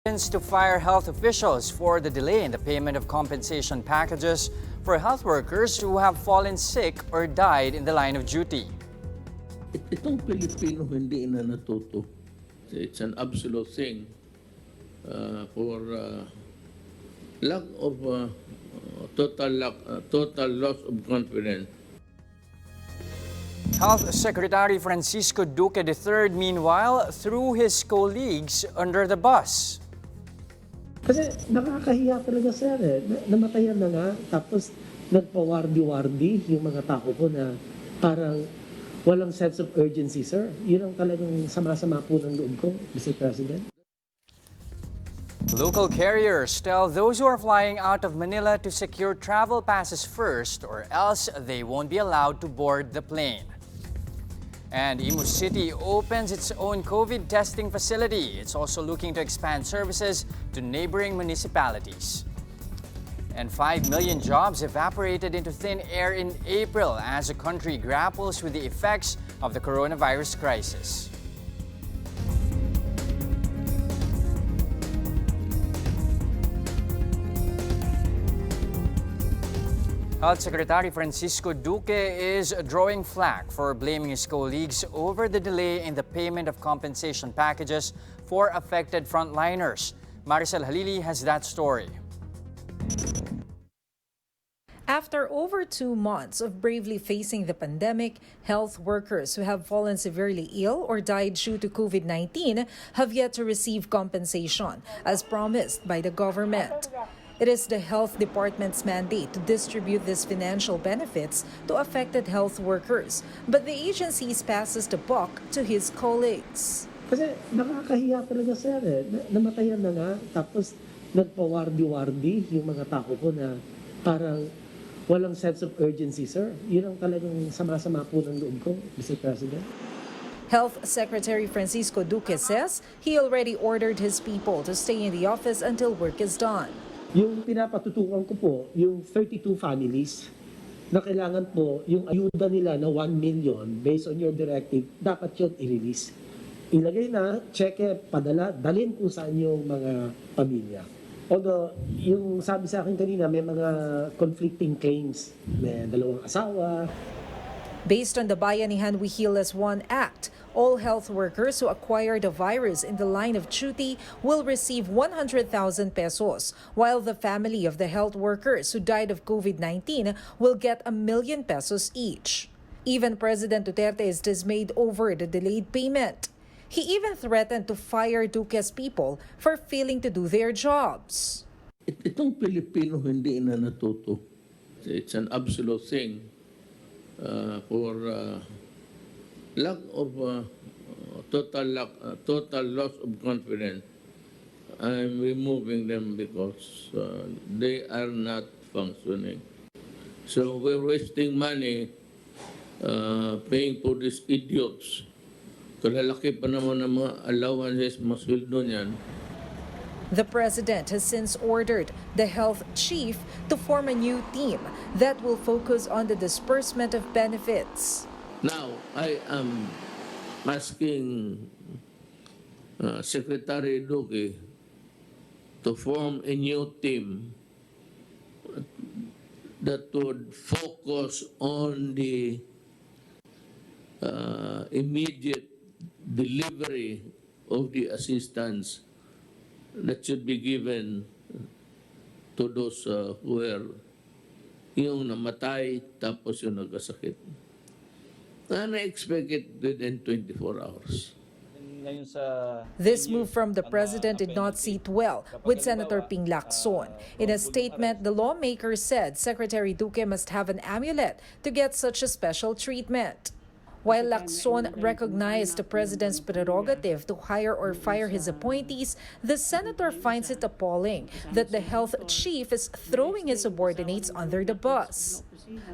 To fire health officials for the delay in the payment of compensation packages for health workers who have fallen sick or died in the line of duty. Itong Pilipino hindi na natuto. It's an absolute thing for lack of total loss of confidence. Health Secretary Francisco Duque III, meanwhile, threw his colleagues under the bus. Kasi nakakahiya talaga, sir. Namatayan na nga, tapos nagpa-wardi-wardi yung mga tao ko na parang walang sense of urgency, sir. Yun ang talagang sama-sama po ng loob ko, Mr. President. Local carriers tell those who are flying out of Manila to secure travel passes first, or else they won't be allowed to board the plane. And Cebu City opens its own COVID testing facility. It's also looking to expand services to neighboring municipalities. And 5 million jobs evaporated into thin air in April as the country grapples with the effects of the coronavirus crisis. Health Secretary Francisco Duque is drawing flack for blaming his colleagues over the delay in the payment of compensation packages for affected frontliners. Maricel Halili has that story. After over 2 months of bravely facing the pandemic, health workers who have fallen severely ill or died due to COVID-19 have yet to receive compensation, as promised by the government. It is the Health Department's mandate to distribute these financial benefits to affected health workers, but the agency passes the buck to his colleagues. Kasi nakakahiya talaga, sir. Namatayan na nga, tapos nagpa-wardi-wardi yung mga tao ko na parang walang sense of urgency, sir. Yun ang talagang sama-sama po ng loob ko, Mr. President. Health Secretary Francisco Duque says he already ordered his people to stay in the office until work is done. Yung pinapatutukan ko po, yung 32 families na kailangan po yung ayuda nila na 1 million based on your directive, dapat yun i-release. Ilagay na, cheque, padala, dalhin kung saan yung mga pamilya. Although, yung sabi sa akin kanina, may mga conflicting claims. May 2 asawa. Based on the Bayanihan We Heal as One Act, all health workers who acquire the virus in the line of duty will receive 100,000 pesos, while the family of the health workers who died of COVID-19 will get 1 million pesos each. Even President Duterte is dismayed over the delayed payment. He even threatened to fire Duque's people for failing to do their jobs. Itong Pilipino hindi na natuto. It's an absolute thing for lack of total loss of confidence. I'm removing them because they are not functioning. So we're wasting money paying for these idiots. Kalalaki pa naman ng mga allowances, mas sweldo niyan. The president has since ordered the health chief to form a new team that will focus on the disbursement of benefits. Now, I am asking Secretary Duque to form a new team that would focus on the immediate delivery of the assistance that should be given to those who were yung namatay tapos yung nagkasakit. And I expect it within 24 hours. This move from the president did not sit well with Senator Ping Lacson. In a statement, the lawmaker said Secretary Duque must have an amulet to get such a special treatment. While Lacson recognized the president's prerogative to hire or fire his appointees, the senator finds it appalling that the health chief is throwing his subordinates under the bus.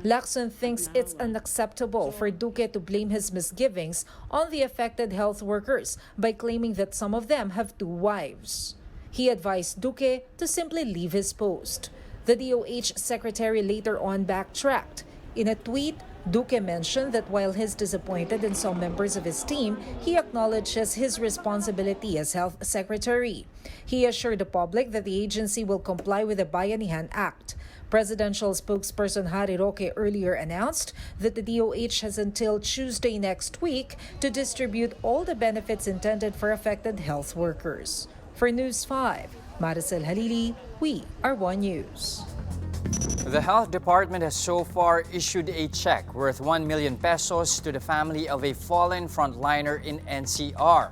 Lacson thinks it's unacceptable for Duque to blame his misgivings on the affected health workers by claiming that some of them have 2 wives. He advised Duque to simply leave his post. The DOH secretary later on backtracked. In a tweet, Duque mentioned that while he's disappointed in some members of his team, he acknowledges his responsibility as Health Secretary. He assured the public that the agency will comply with the Bayanihan Act. Presidential spokesperson Harry Roque earlier announced that the DOH has until Tuesday next week to distribute all the benefits intended for affected health workers. For News 5, Maricel Halili, we are One News. The Health Department has so far issued a check worth 1 million pesos to the family of a fallen frontliner in NCR.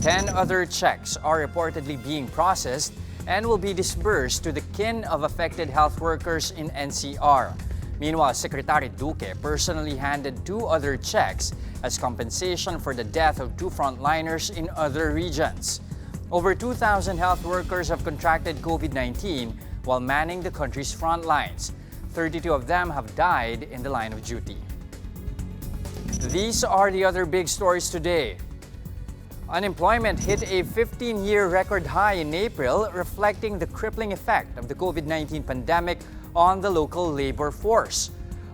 10 other checks are reportedly being processed and will be disbursed to the kin of affected health workers in NCR. Meanwhile, Secretary Duque personally handed 2 other checks as compensation for the death of 2 frontliners in other regions. Over 2,000 health workers have contracted COVID-19 while manning the country's front lines. 32 of them have died in the line of duty. These are the other big stories today. Unemployment hit a 15-year record high in April, reflecting the crippling effect of the COVID-19 pandemic on the local labor force.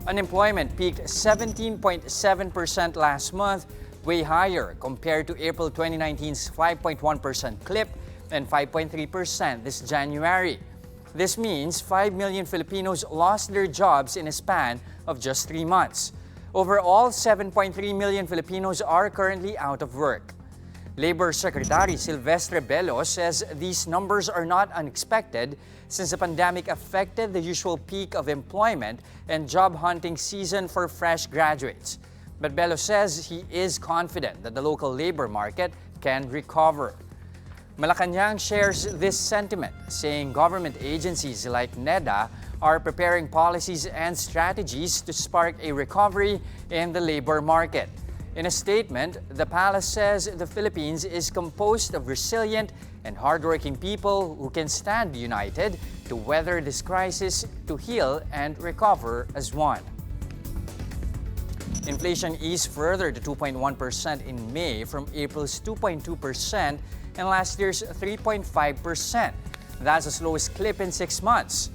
Unemployment peaked 17.7% last month, way higher compared to April 2019's 5.1% clip and 5.3% this January. This means 5 million Filipinos lost their jobs in a span of just 3 months. Overall, 7.3 million Filipinos are currently out of work. Labor Secretary Silvestre Bello says these numbers are not unexpected since the pandemic affected the usual peak of employment and job hunting season for fresh graduates. But Bello says he is confident that the local labor market can recover. Malacanang shares this sentiment, saying government agencies like NEDA are preparing policies and strategies to spark a recovery in the labor market. In a statement, the palace says the Philippines is composed of resilient and hardworking people who can stand united to weather this crisis, to heal and recover as one. Inflation eased further to 2.1% in May from April's 2.2% and last year's 3.5%. That's the slowest clip in 6 months.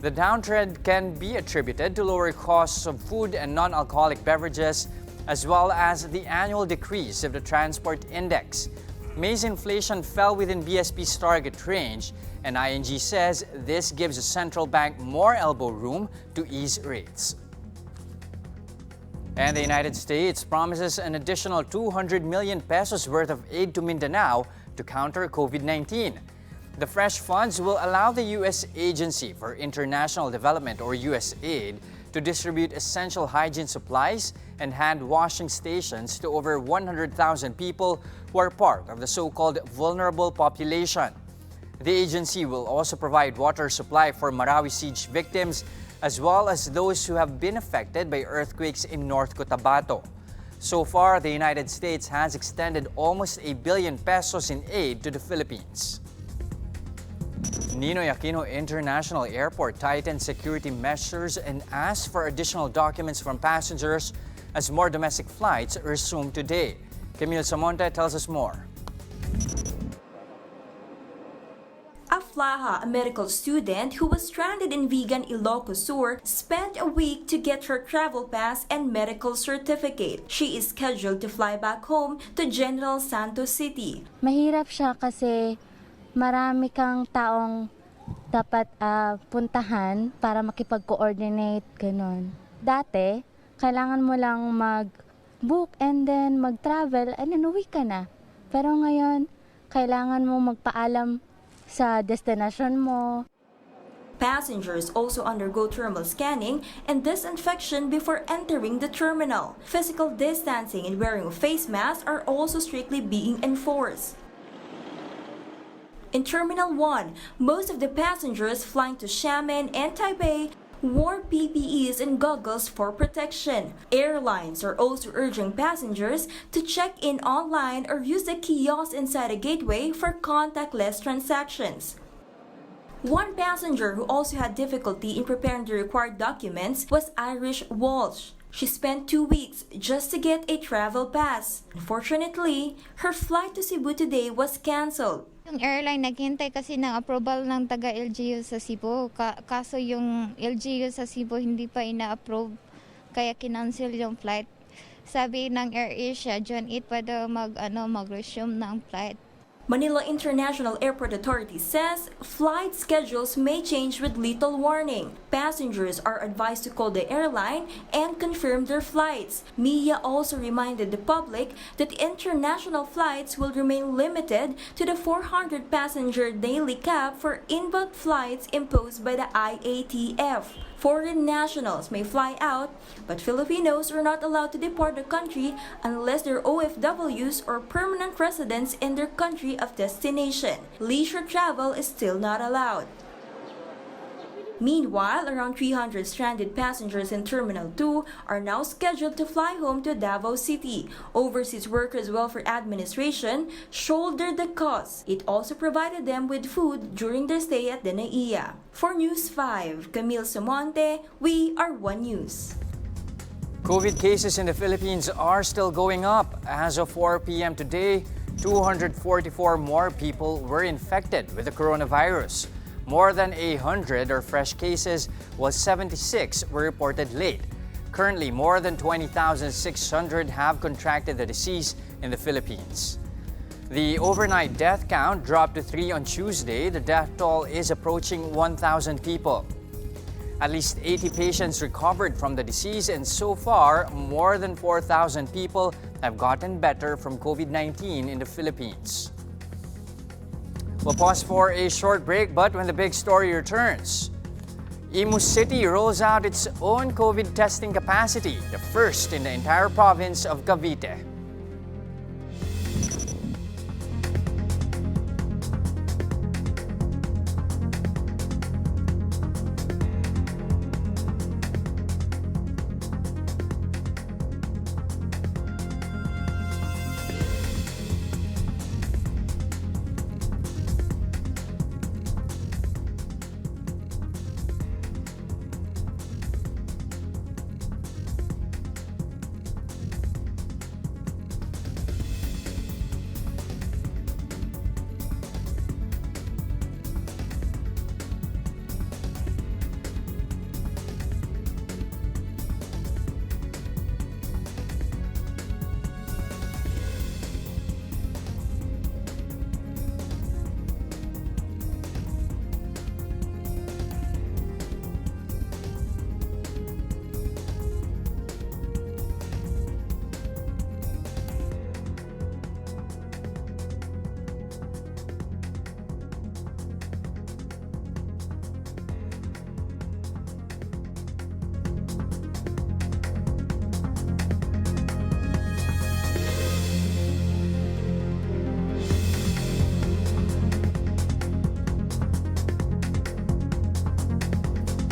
The downtrend can be attributed to lower costs of food and non-alcoholic beverages, as well as the annual decrease of the transport index. May's inflation fell within BSP's target range, and ING says this gives the central bank more elbow room to ease rates. And the United States promises an additional 200 million pesos worth of aid to Mindanao to counter COVID-19. The fresh funds will allow the U.S. Agency for International Development, or USAID, to distribute essential hygiene supplies and hand washing stations to over 100,000 people who are part of the so-called vulnerable population. The agency will also provide water supply for Marawi siege victims, as well as those who have been affected by earthquakes in North Cotabato. So far, the United States has extended almost 1 billion pesos in aid to the Philippines. Ninoy Aquino International Airport tightened security measures and asked for additional documents from passengers as more domestic flights resume today. Camille Samonte tells us more. Aflaha, a medical student who was stranded in Vigan, Ilocos Sur, spent a week to get her travel pass and medical certificate. She is scheduled to fly back home to General Santos City. Mahirap siya kasi marami kang taong dapat puntahan para makipag-coordinate, ganun. Dati, kailangan mo lang mag-book and then mag-travel and then uwi ka na. Pero ngayon, kailangan mo magpaalam sa destination mo. Passengers also undergo thermal scanning and disinfection before entering the terminal. Physical distancing and wearing a face mask are also strictly being enforced. In Terminal 1, most of the passengers flying to Xiamen and Taipei wore PPEs and goggles for protection. Airlines are also urging passengers to check in online or use the kiosk inside a gateway for contactless transactions. One passenger who also had difficulty in preparing the required documents was Irish Walsh. She spent 2 weeks just to get a travel pass. Unfortunately, her flight to Cebu today was canceled. Yung airline naghintay kasi ng approval ng taga-LGU sa Cebu. Kaso yung LGU sa Cebu hindi pa ina-approve. kaya kinancel yung flight. Sabi ng AirAsia, June 8 pa daw mag-resume ng flight. Manila International Airport Authority says flight schedules may change with little warning. Passengers are advised to call the airline and confirm their flights. MIA also reminded the public that international flights will remain limited to the 400-passenger daily cap for inbound flights imposed by the IATF. Foreign nationals may fly out, but Filipinos are not allowed to depart the country unless they're OFWs or permanent residents in their country of destination. Leisure travel is still not allowed. Meanwhile, around 300 stranded passengers in Terminal 2 are now scheduled to fly home to Davao City. Overseas Workers Welfare Administration shouldered the cost. It also provided them with food during their stay at the NAIA. For News 5, Camille Samonte, we are One News. COVID cases in the Philippines are still going up. As of 4 p.m. today, 244 more people were infected with the coronavirus. More than 100 are fresh cases, while 76 were reported late. Currently, more than 20,600 have contracted the disease in the Philippines. The overnight death count dropped to 3 on Tuesday. The death toll is approaching 1,000 people. At least 80 patients recovered from the disease, and so far, more than 4,000 people have gotten better from COVID-19 in the Philippines. We'll pause for a short break, but when the big story returns, Cebu City rolls out its own COVID testing capacity, the first in the entire province of Cavite.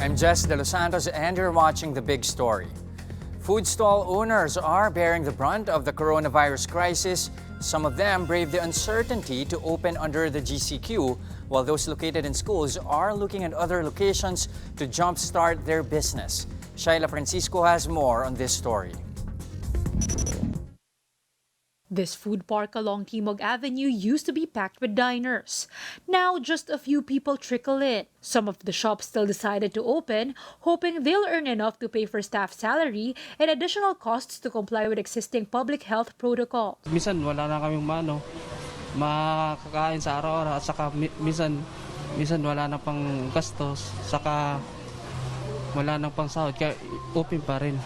I'm Jess De Los Santos, and you're watching The Big Story. Food stall owners are bearing the brunt of the coronavirus crisis. Some of them brave the uncertainty to open under the GCQ, while those located in schools are looking at other locations to jumpstart their business. Shaila Francisco has more on this story. This food park along Timog Avenue used to be packed with diners. Now, just a few people trickle in. Some of the shops still decided to open, hoping they'll earn enough to pay for staff salary and additional costs to comply with existing public health protocols. Minsan wala na kaming makakain sa araw-araw at saka minsan wala na pang gastos, saka wala na pang sahod, kaya open pa rin.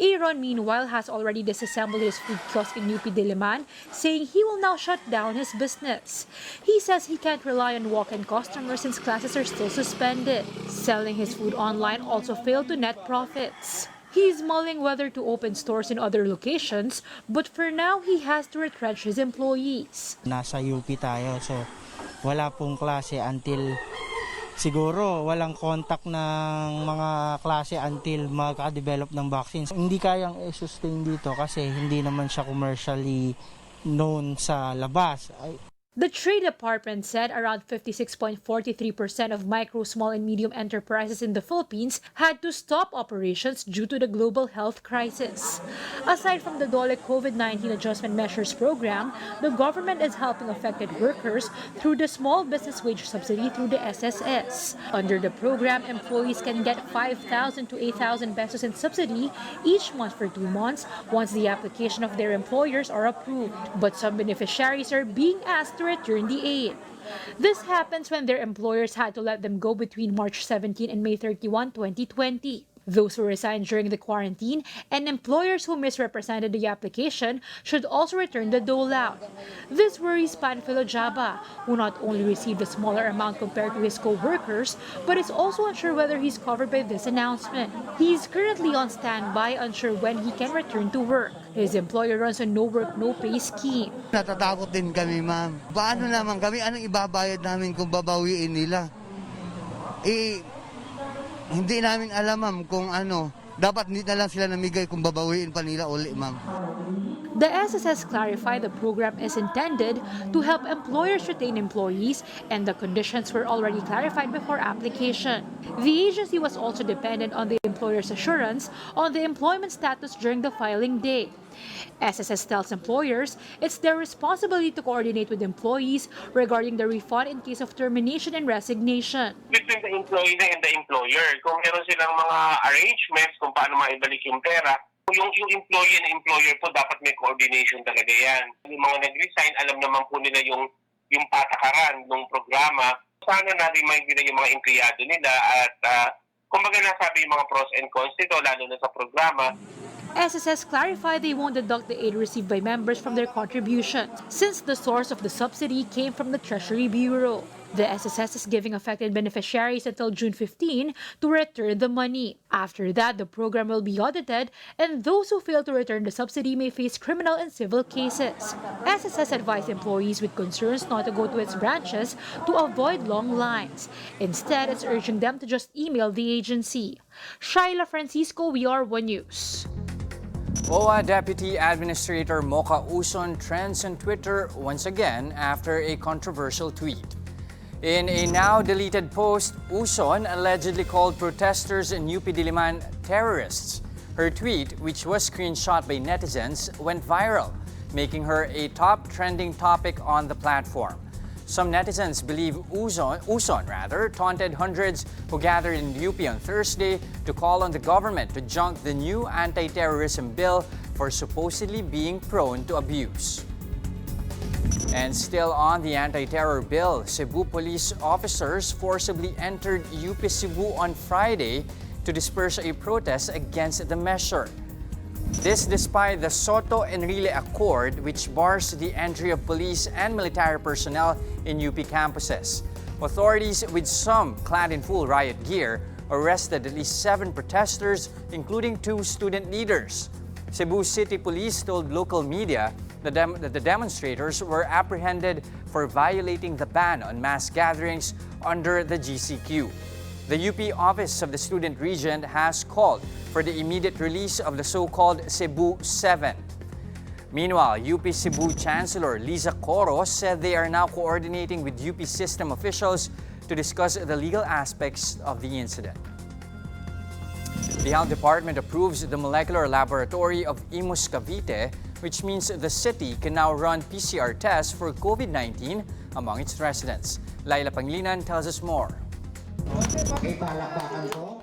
Aaron, meanwhile, has already disassembled his food kiosk in UP Diliman, saying he will now shut down his business. He says he can't rely on walk-in customers since classes are still suspended. Selling his food online also failed to net profits. He's mulling whether to open stores in other locations, but for now, he has to retrench his employees. Nasa UP tayo, so wala pong klase until siguro walang contact ng mga klase until magka-develop ng vaccines. Hindi kayang i-sustain dito kasi hindi naman siya commercially known sa labas. The Trade Department said around 56.43% of micro, small, and medium enterprises in the Philippines had to stop operations due to the global health crisis. Aside from the DOLE COVID-19 Adjustment Measures Program, the government is helping affected workers through the Small Business Wage Subsidy through the SSS. Under the program, employees can get 5,000 to 8,000 pesos in subsidy each month for 2 months once the application of their employers are approved. But some beneficiaries are being asked to return the aid. This happens when their employers had to let them go between March 17 and May 31, 2020. Those who resigned during the quarantine and employers who misrepresented the application should also return the dole-out. This worries Panfilo Jaba, who not only received a smaller amount compared to his co-workers, but is also unsure whether he's covered by this announcement. He is currently on standby, unsure when he can return to work. His employer runs a no-work, no-pay scheme. Natatakot din kami, ma'am. Paano naman kami? Anong ibabayad namin kung babawiin nila? Hindi namin alam, ma'am, kung dapat hindi na lang sila namigay kung babawiin pa nila uli, ma'am. The SSS clarified the program is intended to help employers retain employees, and the conditions were already clarified before application. The agency was also dependent on the employer's assurance on the employment status during the filing date. SSS tells employers it's their responsibility to coordinate with employees regarding the refund in case of termination and resignation. Between the employee and the employer, kung meron silang mga arrangements kung paano maibalik yung pera, yung employee and employer po dapat may coordination talaga yan. Yung mga nag-resign, alam naman po nila yung patakaran ng programa. Sana na-remind nila yung mga empleyado nila at kumbaga nasabi yung mga pros and cons nito, lalo na sa programa. SSS clarified they won't deduct the aid received by members from their contributions, since the source of the subsidy came from the Treasury Bureau. The SSS is giving affected beneficiaries until June 15 to return the money. After that, the program will be audited, and those who fail to return the subsidy may face criminal and civil cases. SSS advised employees with concerns not to go to its branches to avoid long lines. Instead, it's urging them to just email the agency. Shaila Francisco, VR1 News. OWA Deputy Administrator Mocha Uson trends on Twitter once again after a controversial tweet. In a now-deleted post, Uson allegedly called protesters in UP Diliman terrorists. Her tweet, which was screenshot by netizens, went viral, making her a top trending topic on the platform. Some netizens believe Uson taunted hundreds who gathered in UP on Thursday to call on the government to junk the new anti-terrorism bill for supposedly being prone to abuse. And still on the anti-terror bill, Cebu police officers forcibly entered UP Cebu on Friday to disperse a protest against the measure. This despite the Soto Enrile Accord, which bars the entry of police and military personnel in UP campuses. Authorities, with some clad in full riot gear, arrested at least 7 protesters, including 2 student leaders. Cebu City Police told local media that the demonstrators were apprehended for violating the ban on mass gatherings under the GCQ. The UP Office of the Student Regent has called for the immediate release of the so-called Cebu 7. Meanwhile, UP Cebu Chancellor Liza Coro said they are now coordinating with UP system officials to discuss the legal aspects of the incident. The Health Department approves the molecular laboratory of Imus Cavite, which means the city can now run PCR tests for COVID-19 among its residents. Laila Panglinan tells us more.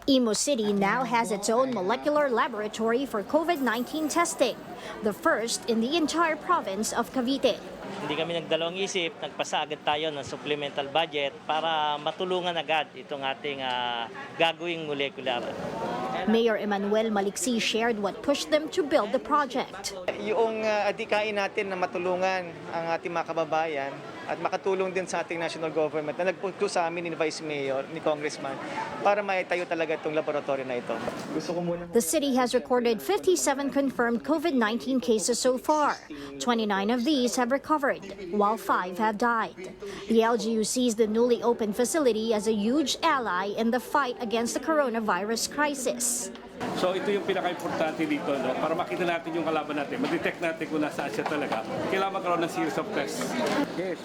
Imus City now has its own molecular laboratory for COVID-19 testing, the first in the entire province of Cavite. Hindi kami nagdalawang isip, nagpasa agad tayo ng supplemental budget para matulungan agad itong ating gagawing molecular. Mayor Emmanuel Maliksi shared what pushed them to build the project. Yung adikain natin na matulungan ang ating mga kababayan at makatulong din sa ating national government na nagpunto sa amin ni Vice Mayor, ni Congressman, para maitayo talaga itong laboratory na ito. The city has recorded 57 confirmed COVID-19 cases so far. 29 of these have recovered, while 5 have died. The LGU sees the newly opened facility as a huge ally in the fight against the coronavirus crisis. So ito yung pinaka-importante dito, no? Para makita natin yung kalaban natin, ma-detect natin kung nasaan siya talaga. Kailangan magkaroon ng series of tests. Yes.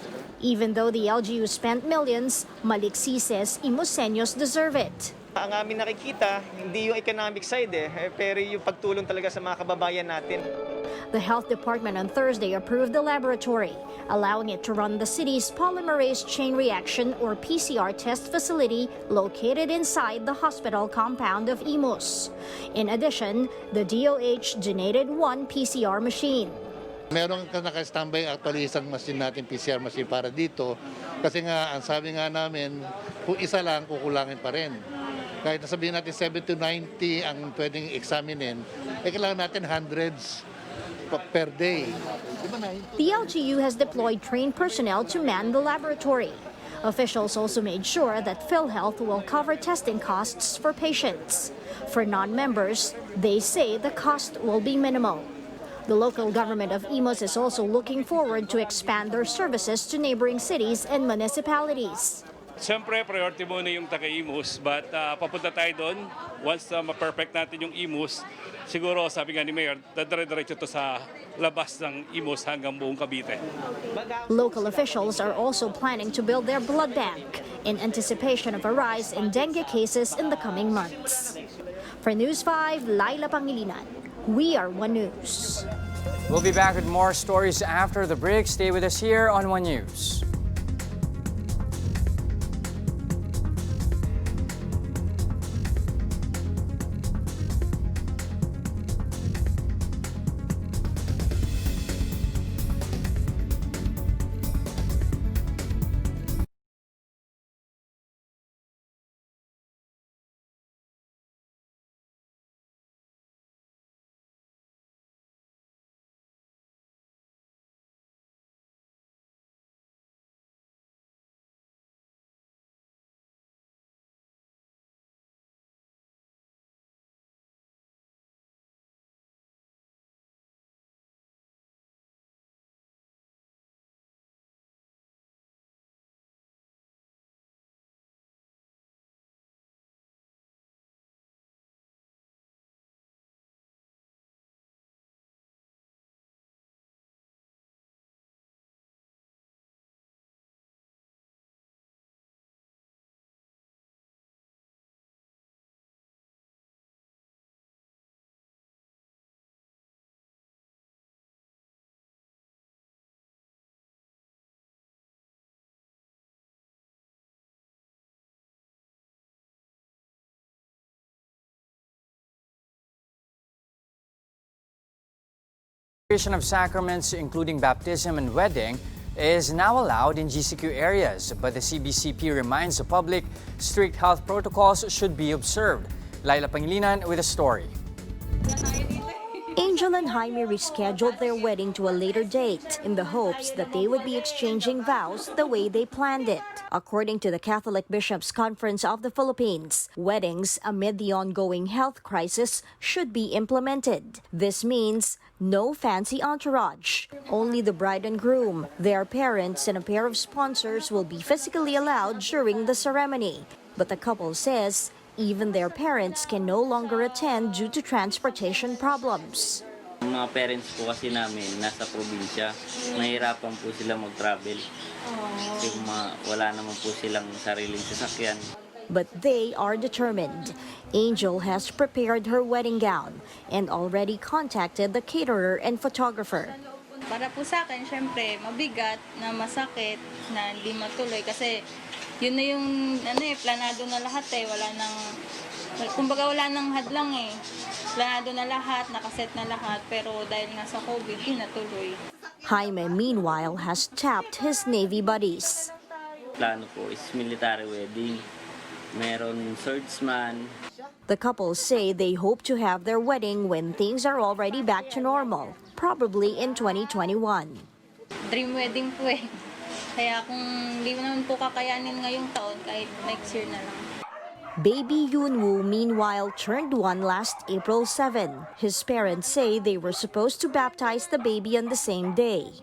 Even though the LGU spent millions, Maliksi says Imuseños deserve it. Ang amin nakikita, hindi yung economic side pero yung pagtulong talaga sa mga kababayan natin. The health department on Thursday approved the laboratory, allowing it to run the city's polymerase chain reaction or PCR test facility located inside the hospital compound of Imus. In addition, the DOH donated one PCR machine. Meron ka naka-standby actually isang machine natin, PCR machine para dito. Kasi nga, ang sabi nga namin, kung isa lang, kukulangin pa rin. Kahit nasabihin natin 70 to 90 ang pwedeng examinin, kailangan natin hundreds per day. The LGU has deployed trained personnel to man the laboratory. Officials also made sure that PhilHealth will cover testing costs for patients. For non-members, they say the cost will be minimal. The local government of Imus is also looking forward to expand their services to neighboring cities and municipalities. Siyempre, priority muna yung taga-Imus, but papunta tayo doon. Once ma-perfect natin yung Imus, siguro sabi nga ni Mayor, dadire-diretso to sa labas ng Imus hanggang buong Cavite. Local officials are also planning to build their blood bank in anticipation of a rise in dengue cases in the coming months. For News 5, Laila Pangilinan, we are One News. We'll be back with more stories after the break. Stay with us here on One News. Celebration of sacraments, including baptism and wedding, is now allowed in GCQ areas, but the CBCP reminds the public strict health protocols should be observed. Laila Pangilinan with a story. Angel and Jaime rescheduled their wedding to a later date in the hopes that they would be exchanging vows the way they planned it. According to the Catholic Bishops' Conference of the Philippines, weddings amid the ongoing health crisis should be implemented. This means no fancy entourage. Only the bride and groom, their parents, and a pair of sponsors will be physically allowed during the ceremony. But the couple says even their parents can no longer attend due to transportation problems. Mga parents po kasi namin nasa probinsya, nahihirapan po sila mag-travel. Kasi wala naman po silang sariling sasakyan. But they are determined. Angel has prepared her wedding gown and already contacted the caterer and photographer. Para po sa akin, syempre, mabigat na masakit na hindi matuloy kasi yun na yung planado na lahat kumbaga wala nang hadlang Planado na lahat, nakaset na lahat, pero dahil nga sa COVID, di natuloy. Jaime, meanwhile, has tapped his Navy buddies. Plano po is military wedding. Meron swordsman. The couple say they hope to have their wedding when things are already back to normal, probably in 2021. Dream wedding po Kaya kung hindi mo naman po kakayanin ngayong taon, kahit next year na lang. Baby Yunwoo, meanwhile, turned 1 last April 7. His parents say they were supposed to baptize the baby on the same day.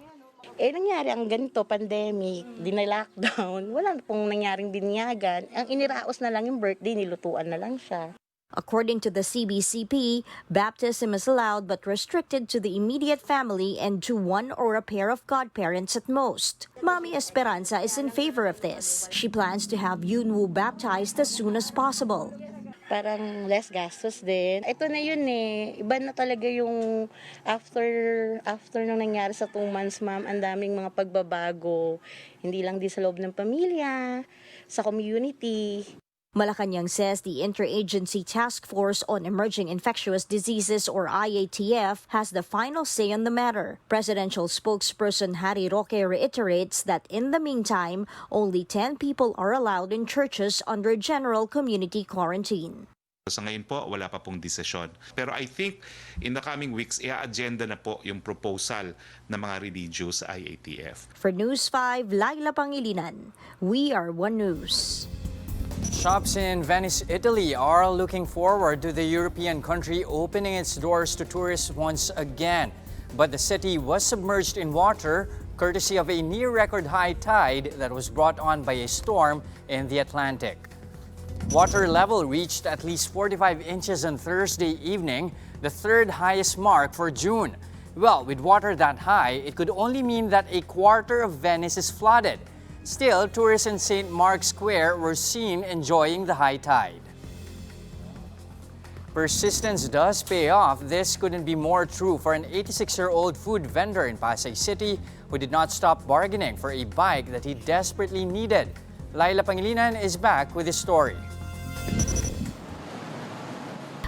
Nangyari ang ganito, pandemic, lockdown, wala na pong nangyaring binyagan. Ang iniraos na lang yung birthday, nilutuan na lang siya. According to the CBCP, baptism is allowed but restricted to the immediate family and to one or a pair of godparents at most. Mami Esperanza is in favor of this. She plans to have Yunwoo baptized as soon as possible. Parang less gastos din. Ito na yun eh. Iba na talaga yung after nung nangyari sa 2 months, ma'am, ang daming mga pagbabago. Hindi lang din sa loob ng pamilya, sa community. Malacanang says the Interagency Task Force on Emerging Infectious Diseases, or IATF, has the final say on the matter. Presidential spokesperson Harry Roque reiterates that in the meantime, only 10 people are allowed in churches under general community quarantine. Sa ngayon po, wala pa pong desisyon. Pero I think in the coming weeks, i-agenda na po yung proposal ng mga religious sa IATF. For News 5, Laila Pangilinan, We Are One News. Shops in Venice, Italy are looking forward to the European country opening its doors to tourists once again. But the city was submerged in water courtesy of a near-record high tide that was brought on by a storm in the Atlantic. Water level reached at least 45 inches on Thursday evening, the third highest mark for June. Well, with water that high, it could only mean that a quarter of Venice is flooded. Still, tourists in St. Mark's Square were seen enjoying the high tide. Persistence does pay off. This couldn't be more true for an 86-year-old food vendor in Pasay City who did not stop bargaining for a bike that he desperately needed. Laila Pangilinan is back with his story.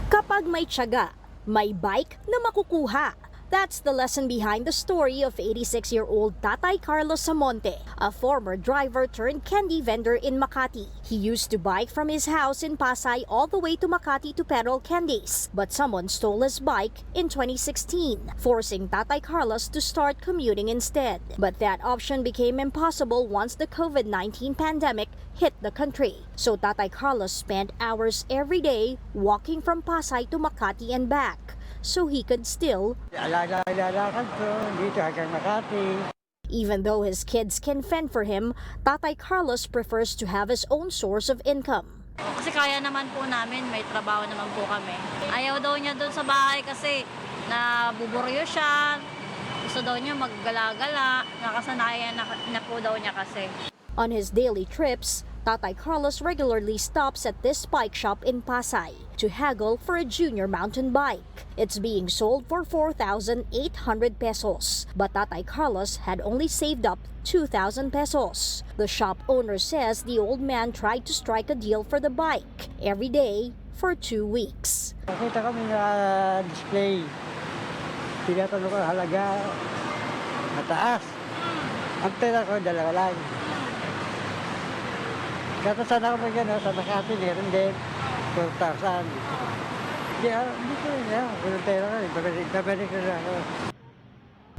Kapag may tiyaga, may bike na makukuha. That's the lesson behind the story of 86-year-old Tatay Carlos Samonte, a former driver turned candy vendor in Makati. He used to bike from his house in Pasay all the way to Makati to peddle candies, but someone stole his bike in 2016, forcing Tatay Carlos to start commuting instead. But that option became impossible once the COVID19 pandemic hit the country. So Tatay Carlos spent hours every day walking from Pasay to Makati and back, so he could still even though his kids can fend for him, Tatay Carlos prefers to have his own source of income. Kasi kaya naman po namin, may trabaho naman po kami. Ayaw daw niya doon sa bahay kasi nabuburyo siya. Gusto daw niya maggala-gala. Nakasanayan na po daw niya kasi. On his daily trips, Tatay Carlos regularly stops at this bike shop in Pasay to haggle for a junior mountain bike. It's being sold for 4,800 pesos, but Tatay Carlos had only saved up 2,000 pesos. The shop owner says the old man tried to strike a deal for the bike every day for 2 weeks. Nakita kami na display. Tinatanong ko halaga mataas. Ang pera ko dalawa lang. Kata sana ako magano sa Makati, meron din 4,000. Kaya hindi ko na, walang pera ko, babalik na ako.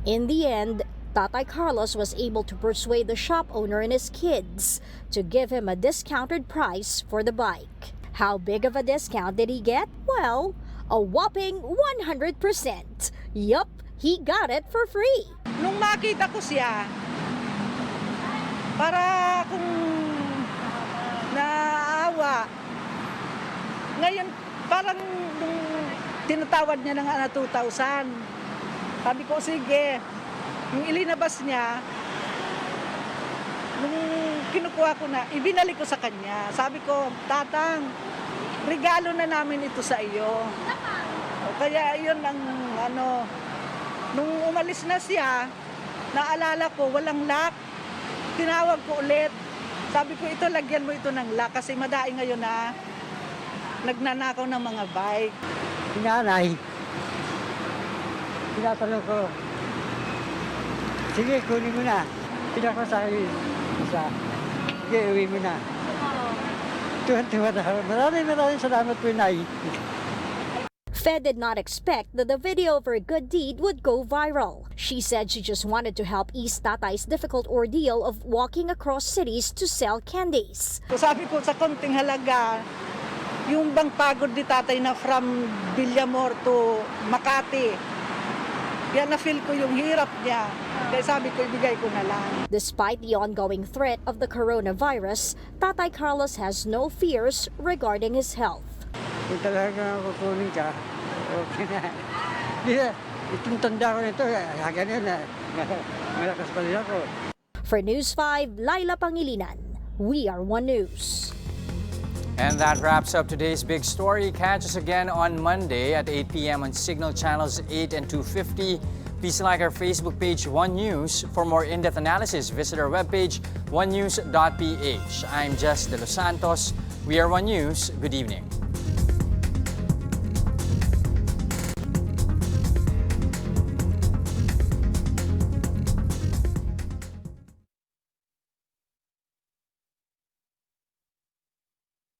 In the end, Tatay Carlos was able to persuade the shop owner and his kids to give him a discounted price for the bike. How big of a discount did he get? Well, a whopping 100%. Yup, he got it for free. Nung makita ko siya, para kung naawa. Ngayon, parang nung tinatawad niya ng 2,000. Sabi ko, sige. Yung ilinabas niya, nung kinukuha ko na, ibinalik ko sa kanya. Sabi ko, Tatang, regalo na namin ito sa iyo. Kaya yun ang nung umalis na siya, naalala ko, walang lock. Tinawag ko ulit. Sabi ko, ito, lagyan mo ito ng lock kasi madaing ngayon na nagnanakaw ng mga bike. Nanay, tinatanong ko, sige, kunin mo na. Pinako sa akin isa. Sige, uwi mo na. Tuwan-tuwa na. Maraming salamat po, Nay. Fed did not expect that the video of her good deed would go viral. She said she just wanted to help ease Tatay's difficult ordeal of walking across cities to sell candies. So sabi ko, sa konting halaga, yung bang pagod ni Tatay na from Villamor to Makati, yan na-feel ko yung hirap niya. Kaya sabi ko, ibigay ko na lang. Despite the ongoing threat of the coronavirus, Tatay Carlos has no fears regarding his health. Kung talaga kukunin ka, okay na. Di na, itong tanda ko nito, ganyan na. Malakas pa rin ako. For News 5, Laila Pangilinan. We are One News. And that wraps up today's big story. Catch us again on Monday at 8 p.m. on Signal Channels 8 and 250. Please like our Facebook page, One News. For more in-depth analysis, visit our webpage, onenews.ph. I'm Jess De Los Santos. We are One News. Good evening.